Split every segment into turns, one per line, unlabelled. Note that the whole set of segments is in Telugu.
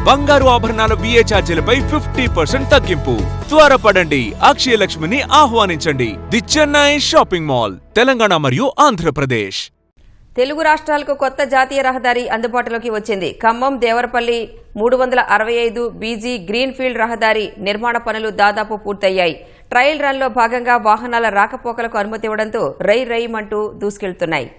బంగారు ఆభరణాల VA ఛార్జీలపై 50% తగ్గింపు. త్వరపడండి, అక్షయ లక్ష్మిని ఆహ్వానించండి. The Chennai shopping mall, Telangana మరియు ఆంధ్రప్రదేశ్.
తెలుగు రాష్ట్రాలకు కొత్త జాతీయ రహదారి అందుబాటులోకి వచ్చింది. ఖమ్మం దేవరపల్లి 365 BG గ్రీన్ఫీల్డ్ రహదారి నిర్మాణ పనులు దాదాపు పూర్తయ్యాయి. ట్రయల్ రన్లో భాగంగా వాహనాల రాకపోకలకు అనుమతి ఇవ్వడంతో రైమంటూ దూసుకెళ్తున్నాయి.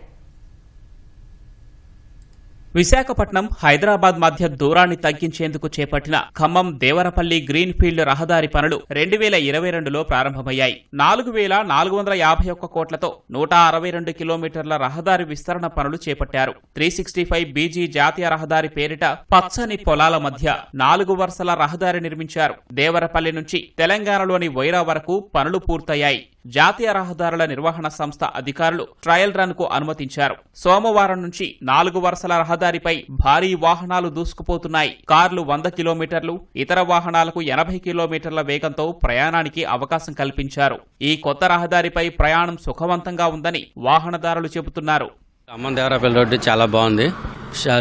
విశాఖపట్నం, హైదరాబాద్ మధ్య దూరాన్ని తగ్గించేందుకు చేపట్టిన ఖమ్మం దేవరపల్లి గ్రీన్ఫీల్డ్ రహదారి పనులు 2022లో ప్రారంభమయ్యాయి. 4451 కోట్లతో 162 కిలోమీటర్ల రహదారి విస్తరణ పనులు చేపట్టారు. 365 BG జాతీయ రహదారి పేరిట పచ్చని పొలాల మధ్య 4 వరుసల రహదారి నిర్మించారు. దేవరపల్లి నుంచి తెలంగాణలోని వైరా వరకు పనులు పూర్తయ్యాయి. జాతీయ రహదారుల నిర్వహణ సంస్థ అధికారులు ట్రయల్ రన్ కు అనుమతించారు. సోమవారం నుంచి 4 వరుసల రహదారిపై భారీ వాహనాలు దూసుకుపోతున్నాయి. కార్లు 100 కిలోమీటర్లు, ఇతర వాహనాలకు 80 కిలోమీటర్ల వేగంతో ప్రయాణానికి అవకాశం కల్పించారు. ఈ కొత్త రహదారిపై ప్రయాణం సుఖవంతంగా ఉందని వాహనదారులు చెబుతున్నారు.
ఖమ్మం దేవరపల్లి రోడ్డు చాలా బాగుంది.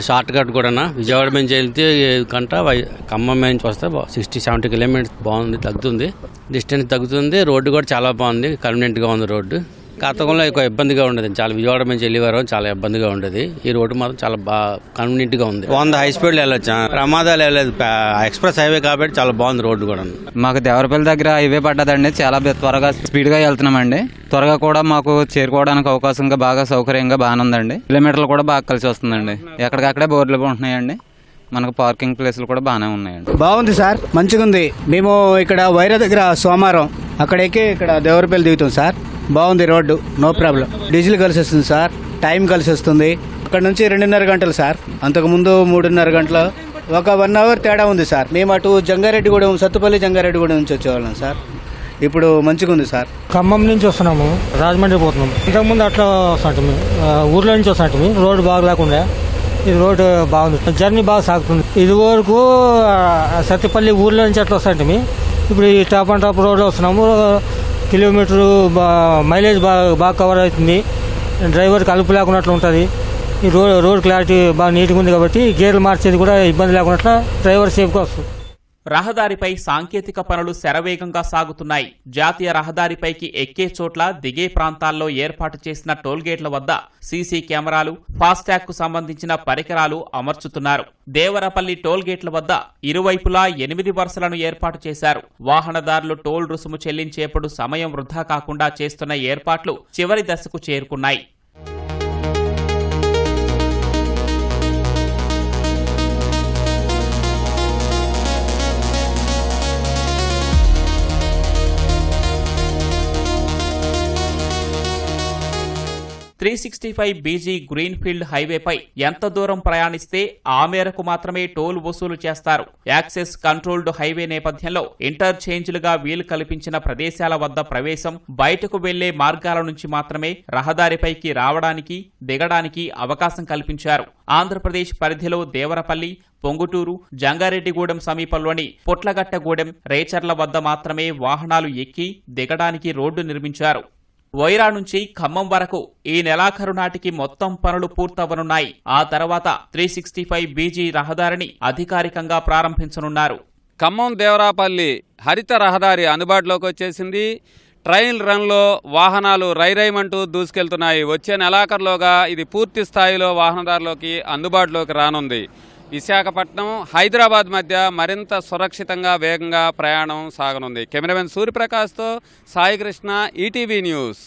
షార్ట్ కట్ కూడా విజయవాడ నుంచి వెళ్తే గంట, ఖమ్మం నుంచి వస్తే 60-70 కిలోమీటర్స్ బాగుంది, తగ్గుతుంది, డిస్టెన్స్ తగ్గుతుంది. రోడ్డు కూడా చాలా బాగుంది, కన్వీనియంట్గా ఉంది రోడ్డు. గతంలో ఎక్కువ ఇబ్బందిగా ఉండదు, చాలా విజయవాడ నుంచి వెళ్ళేవారు చాలా ఇబ్బందిగా ఉండేది. ఈ రోడ్డు మాత్రం చాలా బాగా కన్వీనియంట్గా ఉంది. 100 హై స్పీడ్లో వెళ్ళొచ్చు, ప్రమాదాలు వెళ్ళలేదు. ఎక్స్ప్రెస్ హైవే కాబట్టి చాలా బాగుంది రోడ్డు కూడా.
మాకు దేవరపల్లి దగ్గర హైవే పడ్డదండి, చాలా త్వరగా స్పీడ్గా వెళ్తున్నామండి. త్వరగా కూడా మాకు చేరుకోవడానికి అవకాశంగా బాగా సౌకర్యంగా బాగానే ఉందండి. కిలోమీటర్లు కూడా బాగా కలిసి వస్తుందండి. ఎక్కడికక్కడే బోర్డులు ఉంటున్నాయండి. మనకు పార్కింగ్ ప్లేస్లు కూడా బాగానే ఉన్నాయండి.
బాగుంది సార్, మంచిగా ఉంది. మేము ఇక్కడ వైరా దగ్గర సోమవారం అక్కడ ఎక్కి ఇక్కడ దేవరపల్లి దిగుతాం సార్. బాగుంది రోడ్డు, నో ప్రాబ్లం. డీజిల్ కలిసి వస్తుంది సార్, టైం కలిసి వస్తుంది. అక్కడ నుంచి 2.5 గంటలు సార్, అంతకుముందు 3.5 గంటలు, ఒక 1 అవర్ తేడా ఉంది సార్. మేము అటు జంగారెడ్డిగూడెం, సత్తుపల్లి జంగారెడ్డిగూడెం నుంచి వచ్చేవాళ్ళం సార్. ఇప్పుడు మంచిగా ఉంది సార్.
ఖమ్మం నుంచి వస్తున్నాము, రాజమండ్రి పోతున్నాం. ఇంతకుముందు అట్లా వస్తాం, ఊర్లో నుంచి వస్తాం. రోడ్డు బాగా లేకుండా ఇది రోడ్డు బాగుంది, జర్నీ బాగా సాగుతుంది. ఇది వరకు సత్తుపల్లి ఊర్లో నుంచి అట్లా వస్తాం. ఇప్పుడు ఈ టాప్ అండ్ టాప్ రోడ్లో వస్తున్నాము. కిలోమీటరు మైలేజ్ బాగా కవర్ అవుతుంది. డ్రైవర్కి అలుపు లేకున్నట్లు ఉంటుంది. ఈ రోడ్ క్లారిటీ బాగా నీట్గా ఉంది కాబట్టి గేర్లు మార్చేది కూడా ఇబ్బంది లేకున్నట్లు డ్రైవర్ సేఫ్గా వస్తుంది.
రహదారిపై సాంకేతిక పనులు శరవేగంగా సాగుతున్నాయి. జాతీయ రహదారిపైకి ఎక్కే చోట్ల, దిగే ప్రాంతాల్లో ఏర్పాటు చేసిన టోల్గేట్ల వద్ద సీసీ కెమెరాలు, ఫాస్టాగ్ కు సంబంధించిన పరికరాలు అమర్చుతున్నారు. దేవరపల్లి టోల్గేట్ల వద్ద ఇరువైపులా 8 వరుసలను ఏర్పాటు చేశారు. వాహనదారులు టోల్ రుసుము చెల్లించేప్పుడు సమయం వృధా కాకుండా చేస్తున్న ఏర్పాట్లు చివరి దశకు చేరుకున్నాయి. BG గ్రీన్ఫీల్డ్ హైవేపై ఎంత దూరం ప్రయాణిస్తే ఆ మేరకు మాత్రమే టోల్ వసూలు చేస్తారు. యాక్సెస్ కంట్రోల్డ్ హైవే నేపథ్యంలో ఇంటర్చేంజ్లుగా వీలు కల్పించిన ప్రదేశాల వద్ద ప్రవేశం, బయటకు వెళ్లే మార్గాల నుంచి మాత్రమే రహదారిపైకి రావడానికి, దిగడానికి అవకాశం కల్పించారు. ఆంధ్రప్రదేశ్ పరిధిలో దేవరపల్లి, పొంగుటూరు, జంగారెడ్డిగూడెం సమీపంలోని పుట్లగట్టగూడెం, రేచర్ల వద్ద మాత్రమే వాహనాలు ఎక్కి దిగడానికి రోడ్డు నిర్మించారు. వైరా నుంచి ఖమ్మం వరకు ఈ నెలాఖరు నాటికి మొత్తం పనులు పూర్తవనున్నాయి. ఆ తర్వాత 365 BG రహదారిని అధికారికంగా ప్రారంభించనున్నారు.
ఖమ్మం దేవరాపల్లి హరిత రహదారి అందుబాటులోకి వచ్చేసింది. ట్రయల్ రన్లో వాహనాలు రైమంటూ దూసుకెళ్తున్నాయి. వచ్చే నెలాఖరులోగా ఇది పూర్తి స్థాయిలో వాహనదారులోకి అందుబాటులోకి రానుంది. విశాఖపట్నం, హైదరాబాద్ మధ్య మరింత సురక్షితంగా, వేగంగా ప్రయాణం సాగనుంది. కెమెరామెన్ సూర్యప్రకాష్తో సాయి కృష్ణ, ఈటీవీ న్యూస్.